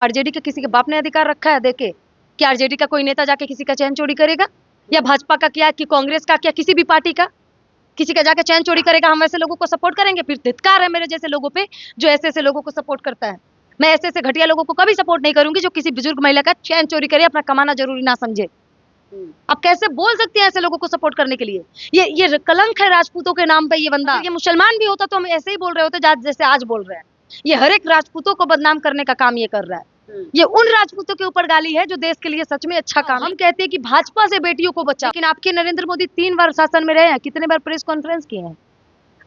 RJD का किसी के बाप ने अधिकार रखा है देके? क्या आरजेडी का कोई नेता जाके किसी का चैन चोरी करेगा? या भाजपा का क्या, कि कांग्रेस का क्या, किसी भी पार्टी का किसी का जाके चैन चोरी करेगा? हम ऐसे लोगों को सपोर्ट करेंगे? फिर धिक्कार है मेरे जैसे लोगों पे जो ऐसे ऐसे लोगों को सपोर्ट करता है। मैं ऐसे ऐसे घटिया लोगों को कभी सपोर्ट नहीं करूंगी जो किसी बुजुर्ग महिला का चैन चोरी करे, अपना कमाना जरूरी ना समझे। आप कैसे बोल सकते हैं ऐसे लोगों को सपोर्ट करने के लिए? ये कलंक है राजपूतों के नाम पे। ये बंदा ये मुसलमान भी होता तो हम ऐसे ही बोल रहे होते जैसे आज बोल रहे हैं। ये हर एक राजपूतों को बदनाम करने का काम ये कर रहा है। ये उन राजपूतों के ऊपर गाली है जो देश के लिए सच में अच्छा काम। हम कहते हैं कि भाजपा से बेटियों को बचाओ, लेकिन आपके नरेंद्र मोदी 3 बार शासन में रहे हैं, कितने बार प्रेस कॉन्फ्रेंस किए हैं?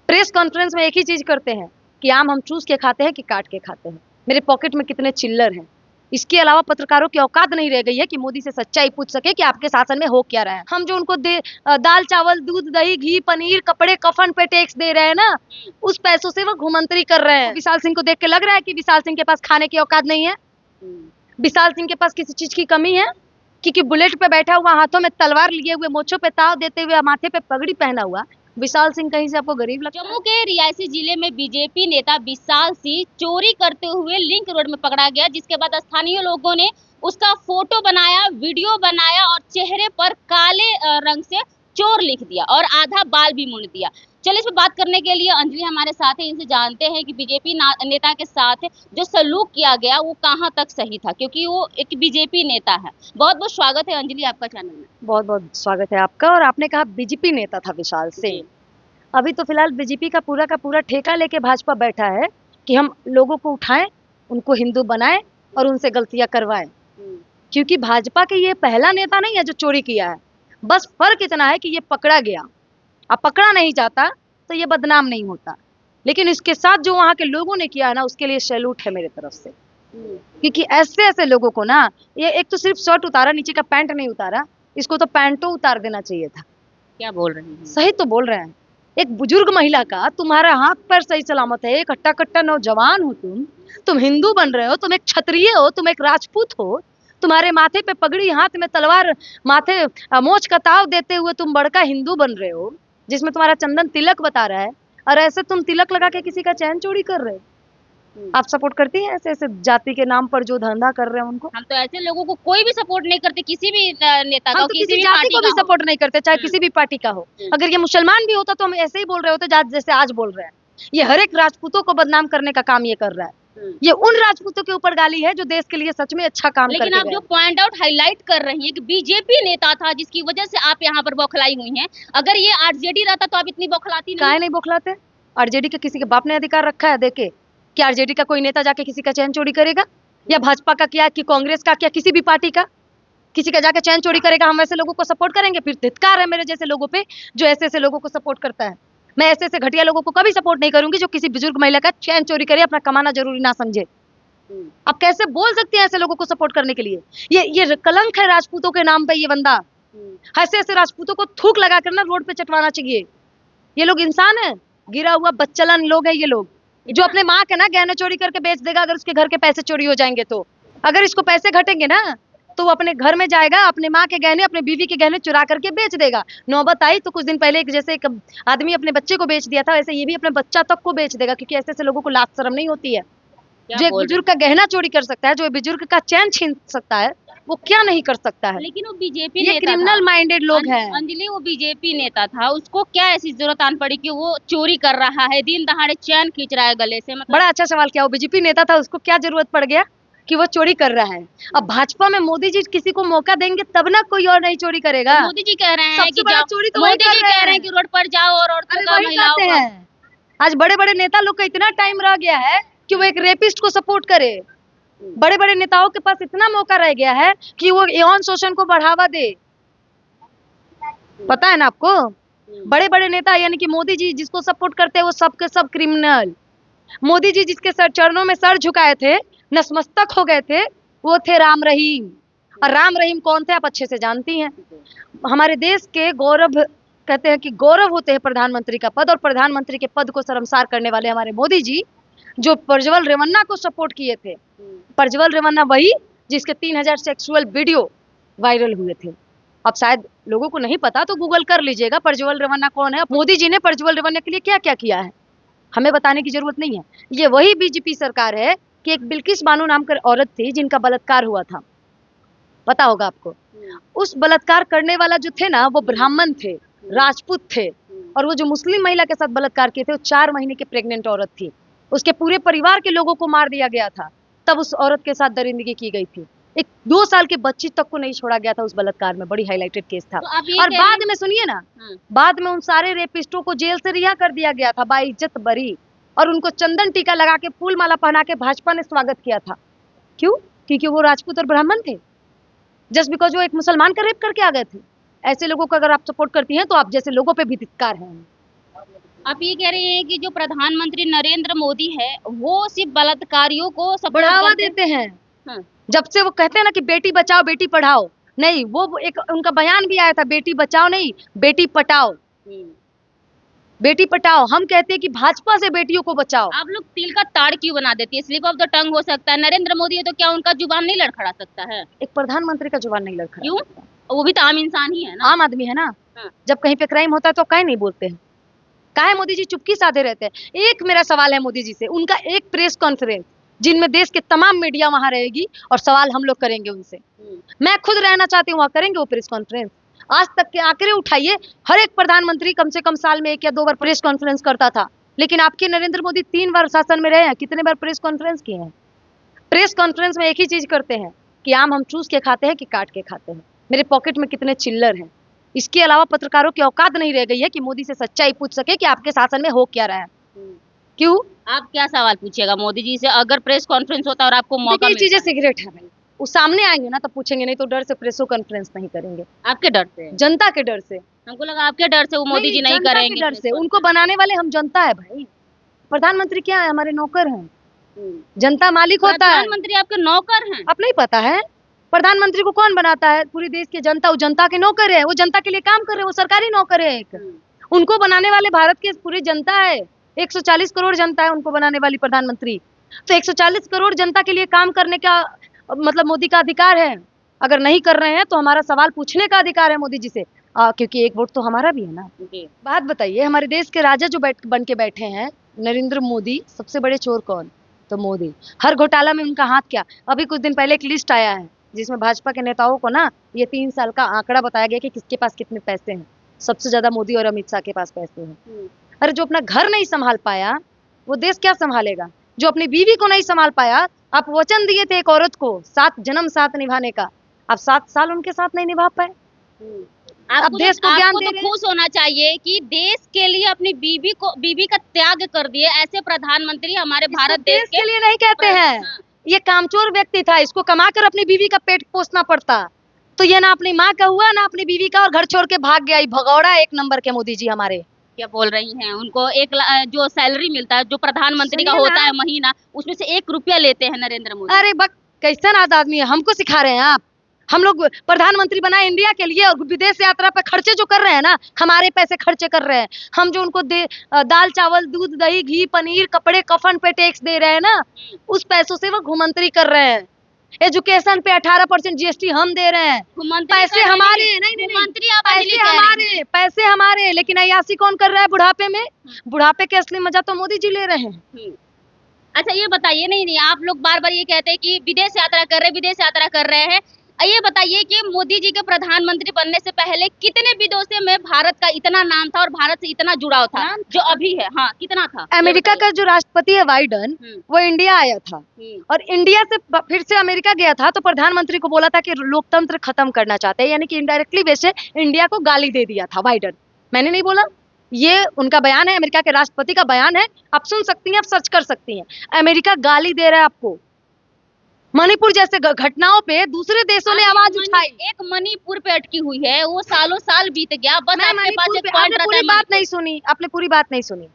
प्रेस कॉन्फ्रेंस में एक ही चीज करते हैं कि आम हम चूस के खाते हैं कि काट के खाते हैं, मेरे पॉकेट में कितने चिल्लर हैं। इसके अलावा पत्रकारों की औकात नहीं रह गई है कि मोदी से सच्चाई पूछ सके कि आपके शासन में हो क्या रहा है। हम जो उनको दाल चावल दूध दही घी पनीर कपड़े कफन पे टैक्स दे रहे हैं ना, उस पैसों से वो घुमंतरी कर रहे हैं। विशाल सिंह को देख के लग रहा है कि विशाल सिंह के पास खाने की औकात नहीं है? विशाल सिंह के पास किसी चीज की कमी है? क्योंकि बुलेट पे बैठा हुआ, हाथों में तलवार लिए हुए, मोछों पे ताव देते हुए, माथे पे पगड़ी पहना हुआ विशाल सिंह कहीं से आपको गरीब लगता है? जम्मू के रियासी जिले में बीजेपी नेता विशाल सिंह चोरी करते हुए लिंक रोड में पकड़ा गया, जिसके बाद स्थानीय लोगों ने उसका फोटो बनाया, वीडियो बनाया और चेहरे पर काले रंग से चोर लिख दिया और आधा बाल भी मुंड दिया। चलिए इस पर बात करने के लिए अंजलि हमारे साथ है, इनसे जानते हैं कि बीजेपी नेता के साथ जो सलूक किया गया वो कहाँ तक सही था, क्योंकि वो एक बीजेपी नेता है। बहुत बहुत स्वागत है अंजलि आपका चैनल में। बहुत बहुत स्वागत है आपका। और आपने कहा बीजेपी नेता था विशाल सिंह, अभी तो फिलहाल बीजेपी का पूरा ठेका लेके भाजपा बैठा है कि हम लोगों को उठाएं, उनको हिंदू बनाएं और उनसे गलतियां करवाएं। क्योंकि भाजपा के ये पहला नेता नहीं है जो चोरी किया है, बस फर्क इतना है कि ये पकड़ा गया। अब पकड़ा नहीं जाता तो ये बदनाम नहीं होता, लेकिन इसके साथ जो वहां के लोगों ने किया है ना, उसके लिए सैल्यूट है मेरे तरफ से। क्योंकि ऐसे ऐसे लोगों को ना, ये एक तो सिर्फ शर्ट उतारा, नीचे का पैंट नहीं उतारा, इसको तो पैंटो उतार देना चाहिए था। क्या बोल रहे हैं? सही तो बोल रहे हैं। एक बुजुर्ग महिला का तुम्हारा हाथ पैर सही सलामत है, एक हट्टा कट्टा नौजवान हो, तुम हिंदू बन रहे हो, तुम एक क्षत्रिय हो, तुम एक राजपूत हो, तुम्हारे माथे पे पगड़ी, हाथ में तलवार, माथे मोछ का ताव देते हुए तुम बड़का हिंदू बन रहे हो, जिसमें तुम्हारा चंदन तिलक बता रहा है, और ऐसे तुम तिलक लगा के किसी का चैन चोरी कर रहे हो। आप सपोर्ट करती हैं ऐसे ऐसे जाति के नाम पर जो धंधा कर रहे हैं उनको? हम तो ऐसे लोगों को कोई भी सपोर्ट नहीं करते, किसी भी नेता का, हम तो किसी जाति को भी सपोर्ट नहीं करते, चाहे किसी भी पार्टी का हो। अगर ये मुसलमान भी होता तो हम ऐसे ही बोल रहे होते जैसे आज बोल रहे हैं। ये हर एक राजपूतों को बदनाम करने का काम ये कर रहा है। ये उन राजपूतों के ऊपर गाली है जो देश के लिए सच में अच्छा काम करते हैं। लेकिन आप जो पॉइंट आउट हाईलाइट कर रही हैं कि बीजेपी नेता था जिसकी वजह से आप यहाँ पर बौखलाई हुई हैं, अगर ये आरजेडी रहता तो आप इतनी बौखलाती नहीं। काहे नहीं बौखलाते? आरजेडी का किसी के बाप ने अधिकार रखा है देके? क्या आरजेडी का कोई नेता जाके किसी का चैन चोरी करेगा? या भाजपा का क्या, कि कांग्रेस का क्या, किसी भी पार्टी का किसी का जाके चैन चोरी करेगा? हम ऐसे लोगों को सपोर्ट करेंगे? फिर धिक्कार है मेरे जैसे लोगों पे जो ऐसे ऐसे लोगों को सपोर्ट करता है। मैं ऐसे ऐसे घटिया लोगों को कभी सपोर्ट नहीं करूंगी जो किसी बुजुर्ग महिला का चैन चोरी करे, अपना कमाना जरूरी ना समझे। आप कैसे बोल सकते हैं ऐसे लोगों को सपोर्ट करने के लिए? ये कलंक है राजपूतों के नाम पे। ये बंदा ऐसे ऐसे राजपूतों को थूक लगा कर ना रोड पे चटवाना चाहिए। ये लोग इंसान है? गिरा हुआ बच्चलन लोग है ये लोग, जो अपने माँ के ना गहने चोरी करके बेच देगा अगर उसके घर के पैसे चोरी हो जाएंगे तो। अगर इसको पैसे घटेंगे ना तो वो अपने घर में जाएगा, अपने माँ के गहने, अपने बीवी के गहने चुरा करके बेच देगा। नौबत आई तो कुछ दिन पहले जैसे एक आदमी अपने बच्चे को बेच दिया था, वैसे ये भी अपने बच्चा तक को बेच देगा, क्योंकि ऐसे ऐसे लोगों को लाज शर्म नहीं होती है। जो एक बुजुर्ग का गहना चोरी कर सकता है, जो बुजुर्ग का चैन छीन सकता है, वो क्या नहीं कर सकता है? लेकिन वो बीजेपी ये क्रिमिनल माइंडेड लोग हैं। अंजलि वो बीजेपी नेता था, उसको क्या ऐसी जरूरत आन पड़ी कि वो चोरी कर रहा है, दिन दहाड़े चैन खींच रहा है गले से? मतलब बड़ा अच्छा सवाल किया। वो बीजेपी नेता था, उसको क्या जरूरत पड़ गया कि वो चोरी कर रहा है? अब भाजपा में मोदी जी किसी को मौका देंगे तब ना कोई और नहीं चोरी करेगा। मोदी जी कह रहे हैं कि चोरी तो मोदी जी कह रहे हैं कि रोड पर जाओ और औरतों का, महिलाओं का। आज बड़े बड़े नेता लोग का इतना टाइम रह गया है कि वो एक रेपिस्ट को सपोर्ट करे। बड़े बड़े नेताओं के पास इतना मौका रह गया है कि वो यौन शोषण को बढ़ावा दे। पता है ना आपको? बड़े बड़े नेता यानी कि मोदी जी जिसको सपोर्ट करते हैं वो सबके सब क्रिमिनल। मोदी जी जिसके चरणों में सर झुकाए थे, नतमस्तक हो गए थे, वो थे राम रहीम। और राम रहीम कौन थे आप अच्छे से जानती हैं। हमारे देश के गौरव, कहते हैं कि गौरव होते हैं प्रधानमंत्री का पद, और प्रधानमंत्री के पद को शर्मसार करने वाले हमारे मोदी जी जो प्रज्वल रेवन्ना को सपोर्ट किए थे। प्रज्वल रेवन्ना वही जिसके 3000 सेक्सुअल वीडियो वायरल हुए थे। अब शायद लोगों को नहीं पता तो गूगल कर लीजिएगा प्रज्वल रेवन्ना कौन है। मोदी जी ने प्रज्वल रेवन्ना के लिए क्या क्या किया है हमें बताने की जरूरत नहीं है। ये वही बीजेपी सरकार है कि एक बिल्किस बानो नाम कर औरत थी जिनका बलात्कार हुआ था, पता होगा आपको। उस बलात्कार करने वाला जो थे ना वो ब्राह्मण थे, राजपूत थे, और वो जो मुस्लिम महिला के साथ बलात्कार किए थे वो 4 महीने की प्रेग्नेंट औरत थी। उसके पूरे परिवार के लोगों को मार दिया गया था, तब उस औरत के साथ दरिंदगी की गई थी। एक 2 साल की बच्ची तक को नहीं छोड़ा गया था उस बलात्कार में, बड़ी हाईलाइटेड केस था। तो आप ये और कह बाद रहे में सुनिए ना, हैं बाद में उन सारे रेपिस्टों को जेल से रिहा कर दिया गया था, बाइज्जत बरी, और उनको चंदन टीका लगा के फूल माला पहना के भाजपा ने स्वागत किया था। क्यों? क्योंकि वो राजपूत और ब्राह्मण थे, जस्ट बिकॉज वो एक मुसलमान का रेप करके आ गए थे। ऐसे लोगों को अगर आप सपोर्ट करती हैं तो आप जैसे लोगों पे भी धिक्कार है। आप ये कह रहे हैं कि जो प्रधानमंत्री नरेंद्र मोदी है वो सिर्फ बलात्कारियों को सपोर्ट बढ़ावा करते देते हैं। हाँ। जब से वो कहते हैं ना कि बेटी बचाओ बेटी पढ़ाओ, नहीं, वो एक उनका बयान भी आया था, बेटी बचाओ नहीं बेटी पटाओ, बेटी पटाओ। हम कहते हैं कि भाजपा से बेटियों को बचाओ। आप लोग तिल का ताड़ क्यों बना देती है? स्लिप ऑफ द टंग हो सकता है, नरेंद्र मोदी है तो क्या उनका जुबान नहीं लड़खड़ा सकता है? एक प्रधानमंत्री का जुबान नहीं लड़खड़ा। क्यों? वो भी तो आम इंसान ही है ना, आम आदमी है ना। हाँ। जब कहीं पे क्राइम होता है तो काहे नहीं बोलते हैं, काहे मोदी जी चुपकी साधे रहते हैं। एक मेरा सवाल है मोदी जी से, उनका एक प्रेस कॉन्फ्रेंस जिनमें देश के तमाम मीडिया वहां रहेगी और सवाल हम लोग करेंगे उनसे, मैं खुद रहना चाहती हूँ वहां, करेंगे वो प्रेस कॉन्फ्रेंस? आज तक के आंकड़े उठाइए, हर एक प्रधानमंत्री कम से कम साल में 1 या 2 बार प्रेस कॉन्फ्रेंस करता था, लेकिन आपके नरेंद्र मोदी 3 बार शासन में रहे हैं, कितने बार प्रेस कॉन्फ्रेंस किए हैं? प्रेस कॉन्फ्रेंस में एक ही चीज करते हैं कि आम हम चूस के खाते हैं कि काट के खाते हैं, मेरे पॉकेट में कितने चिल्लर हैं। इसके अलावा पत्रकारों की औकात नहीं रह गई है कि मोदी से सच्चाई पूछ सके कि आपके शासन में हो क्या रहा है। क्यों? आप क्या सवाल पूछिएगा मोदी जी से अगर प्रेस कॉन्फ्रेंस होता और आपको मौका देखिए, मिलता? चीजें सिगरेट है भाई, वो सामने आएंगे ना तब पूछेंगे, नहीं तो डर से प्रेस कॉन्फ्रेंस नहीं करेंगे। आपके डर से? जनता के डर से। हमको लगा आपके डर से वो मोदी जी नहीं जनता करेंगे। के डर से, उनको बनाने वाले हम जनता है भाई। प्रधानमंत्री क्या है? हमारे नौकर हैं, जनता मालिक होता है। प्रधानमंत्री आपके नौकर हैं? आप नहीं पता है? प्रधानमंत्री को कौन बनाता है? पूरी देश की जनता, वो जनता के नौकर है, वो जनता के लिए काम कर रहे हैं, वो सरकारी नौकर है एक। उनको बनाने वाले भारत की पूरी जनता है, 140 करोड़ जनता है उनको बनाने वाली प्रधानमंत्री। तो 140 करोड़ जनता के लिए काम करने का मतलब मोदी का अधिकार है। अगर नहीं कर रहे हैं तो हमारा सवाल पूछने का अधिकार है मोदी जी से, क्योंकि एक वोट तो हमारा भी है ना। बात बताइए, हमारे देश के राजा जो बन के बैठे हैं नरेंद्र मोदी, सबसे बड़े चोर कौन? तो मोदी। हर घोटाला में उनका हाथ क्या? अभी कुछ दिन पहले एक लिस्ट आया है जिसमें भाजपा के नेताओं को ना ये 3 साल का आंकड़ा बताया गया कि किसके पास कितने पैसे हैं। सबसे ज्यादा मोदी और अमित शाह के पास पैसे हैं। अरे जो अपना घर नहीं संभाल पाया वो देश क्या संभालेगा? जो अपनी बीवी को नहीं संभाल पाया, आप वचन दिए थे एक औरत को 7 जन्म साथ निभाने का, आप 7 साल उनके साथ नहीं निभा पाए। आपको देश को ज्ञान दे तो खुश होना चाहिए कि देश के लिए अपनी बीवी का त्याग कर दिए ऐसे प्रधानमंत्री हमारे भारत देश के लिए नहीं कहते हैं। ये कामचोर व्यक्ति था, इसको कमाकर अपनी बीवी का पेट पोसना पड़ता, तो ये ना अपनी माँ का हुआ ना अपनी बीवी का, और घर छोड़ के भाग गया। भगौड़ा एक नंबर के मोदी जी हमारे। क्या बोल रही हैं? उनको जो सैलरी मिलता है जो प्रधानमंत्री का होता है महीना, उसमें से 1 रुपया लेते हैं नरेंद्र मोदी। अरे बक कैसा नाद आदमी है, हमको सिखा रहे हैं आप? हम लोग प्रधानमंत्री बनाए इंडिया के लिए, और विदेश यात्रा पे खर्चे जो कर रहे हैं ना, हमारे पैसे खर्चे कर रहे हैं। हम जो उनको दाल चावल दूध दही घी पनीर कपड़े कफन पे टैक्स दे रहे हैं ना, उस पैसों से वो घुमंतरी कर रहे हैं। एजुकेशन पे 18% जीएसटी हम दे रहे हैं। पैसे हमारे, नहीं, पैसे हमारे, लेकिन अयासी कौन कर रहा है बुढ़ापे में? बुढ़ापे के असली मजा तो मोदी जी ले रहे हैं। अच्छा ये बताइए, नहीं आप लोग बार बार ये कहते हैं कि विदेश यात्रा कर रहे हैं, ये बताइए कि मोदी जी के प्रधानमंत्री बनने से पहले कितने विदेशों में भारत का इतना नाम था और भारत से इतना जुड़ाव था जो अभी है? हाँ, कितना था? अमेरिका का जो राष्ट्रपति है बाइडन, वो इंडिया आया था और इंडिया से फिर से अमेरिका गया था, तो प्रधानमंत्री को बोला था कि लोकतंत्र खत्म करना चाहते हैं, यानी कि इनडायरेक्टली वैसे इंडिया को गाली दे दिया था बाइडन। मैंने नहीं बोला, ये उनका बयान है, अमेरिका के राष्ट्रपति का बयान है, आप सुन सकती हैं, आप सर्च कर सकती हैं। अमेरिका गाली दे रहा है आपको। मणिपुर जैसे घटनाओं पे दूसरे देशों ने आवाज उठाई। एक मणिपुर पे अटकी हुई है, वो सालों साल बीत गया, बस आपके पास एक पॉइंट रहता है। पूरी बात नहीं सुनी आपने, पूरी बात नहीं सुनी।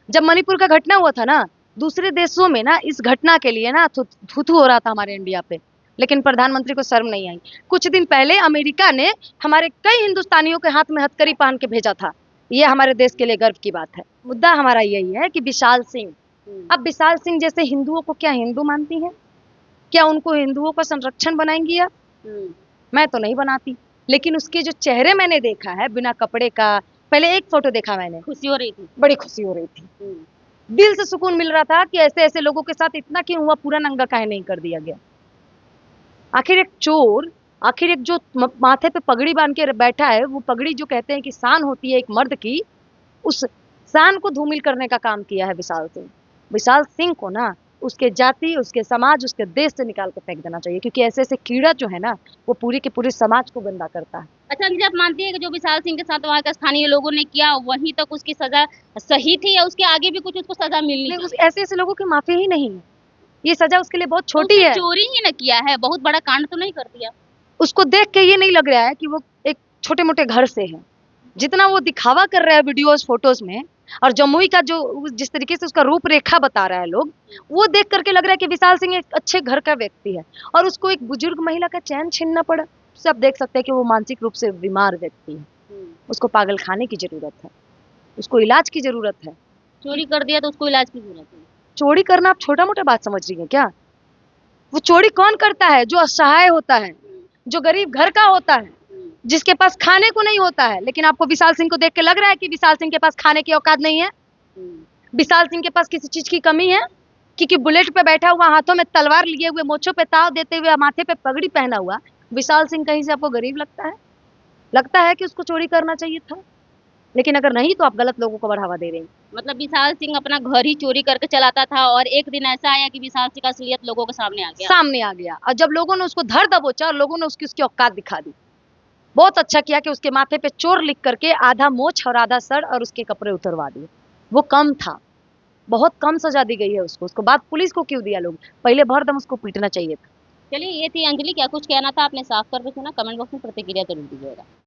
जब मणिपुर का घटना हुआ था ना, दूसरे देशों में ना इस घटना के लिए ना थू हो रहा था हमारे इंडिया पे, लेकिन प्रधानमंत्री को शर्म नहीं आई। कुछ दिन पहले अमेरिका ने हमारे कई हिंदुस्तानियों के हाथ में हथकड़ी पहन के भेजा था। ये हमारे देश के लिए गर्व की बात है। मुद्दा हमारा यही है कि विशाल सिंह, अब विशाल सिंह जैसे हिंदुओं को क्या हिंदू मानती है? क्या उनको हिंदुओं का संरक्षण बनाएंगी आप? मैं तो नहीं बनाती, लेकिन उसके जो चेहरे मैंने देखा है बिना कपड़े का, पहले एक फोटो देखा मैंने, खुशी हो रही थी, बड़ी खुशी हो रही थी। दिल से सुकून मिल रहा था कि ऐसे ऐसे लोगों के साथ इतना क्यों हुआ, पूरा नंगा काहे नहीं कर दिया गया। आखिर एक चोर, आखिर एक जो माथे पे पगड़ी बांध के बैठा है, वो पगड़ी जो कहते हैं कि शान होती है एक मर्द की, उस शान को धूमिल करने का काम किया है विशाल सिंह। विशाल सिंह को ना उसके जाति, उसके समाज, उसके देश से निकाल के फेंक देना चाहिए, क्योंकि ऐसे ऐसे कीड़ा जो है ना वो पूरी के पूरे समाज को गंदा करता है। अच्छा अंजलि, आप मानती है कि जो विशाल सिंह के साथ वहाँ के स्थानीय लोगों ने किया वहीं तक उसकी सजा सही थी, या उसके आगे भी कुछ उसको सजा मिलनी नहीं, चाहिए? ऐसे ऐसे लोगों की माफी ही नहीं है, ये सजा उसके लिए बहुत तो छोटी उसने है। चोरी ही न किया है, बहुत बड़ा कांड तो नहीं कर दिया। उसको देख के ये नहीं लग रहा है कि वो एक छोटे मोटे घर से है। जितना वो दिखावा कर रहा है वीडियोस फोटोज में, और जमुई का जो जिस तरीके से उसका रूपरेखा बता रहा है लोग, वो देख करके लग रहा है कि विशाल सिंह एक अच्छे घर का व्यक्ति है, और उसको एक बुजुर्ग महिला का चैन छीनना पड़ा। उससे आप देख सकते हैं कि वो मानसिक रूप से बीमार व्यक्ति है, उसको पागल खाने की जरूरत है, उसको इलाज की जरूरत है। चोरी कर दिया तो उसको इलाज की जरूरत है। चोरी करना आप छोटा मोटा बात समझ रही है क्या? वो चोरी कौन करता है? जो असहाय होता है, जो गरीब घर का होता है, जिसके पास खाने को नहीं होता है। लेकिन आपको विशाल सिंह को देख के लग रहा है कि विशाल सिंह के पास खाने की औकात नहीं है, विशाल सिंह के पास किसी चीज की कमी है, क्योंकि बुलेट पे बैठा हुआ, हाथों में तलवार लिए हुए, मोछों पे ताव देते हुए, माथे पे पगड़ी पहना हुआ विशाल सिंह कहीं से आपको गरीब लगता है? लगता है कि उसको चोरी करना चाहिए था? लेकिन अगर नहीं तो आप गलत लोगों को बढ़ावा दे रहे हैं। मतलब विशाल सिंह अपना घर ही चोरी करके चलाता था, और एक दिन ऐसा आया कि विशाल सिंह का असलियत लोगों के सामने आ गया। सामने आ गया, और जब लोगों ने उसको धर दबोचा और लोगों ने उसकी औकात दिखा दी। बहुत अच्छा किया कि उसके माथे पे चोर लिख करके आधा मोछ और आधा सर और उसके कपड़े उतरवा दिए। वो कम था, बहुत कम सजा दी गई है उसको। उसको बाद पुलिस को क्यों दिया लोग? पहले भरदम उसको पीटना चाहिए था। चलिए, ये थी अंजलि, क्या कुछ कहना था आपने साफ करके सुना। कमेंट बॉक्स में प्रतिक्रिया जरूर दीजिएगा।